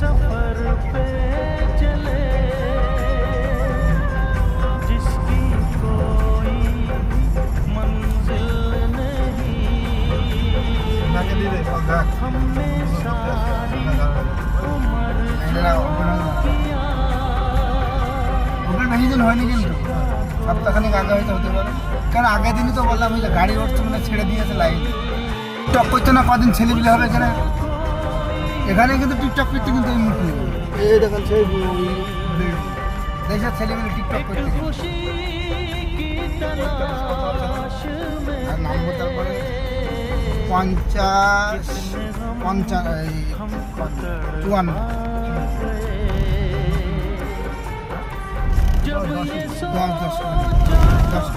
सफर पे चले जिसकी कोई मंजिल नहीं हमने सारी उम्र किया বেশিদিন হয়নি কিন্তু সপ্তাহখানিক আগে হয়তো হতে পারে, কারণ আগের দিনই তো বললাম ওই যে গাড়ি উঠছে মানে ছেড়ে দিয়েছে লাইন। টিকটক করছে না, কদিন ছেলেপিলে হবে এখানে, এখানে কিন্তু টিকটক করতে কিন্তু এই মুখ নেই। এই দেখেন সেই দেশের ছেলেপিলে টিকটক করছে। আর নাম্বার তারপরে 50 54 10 10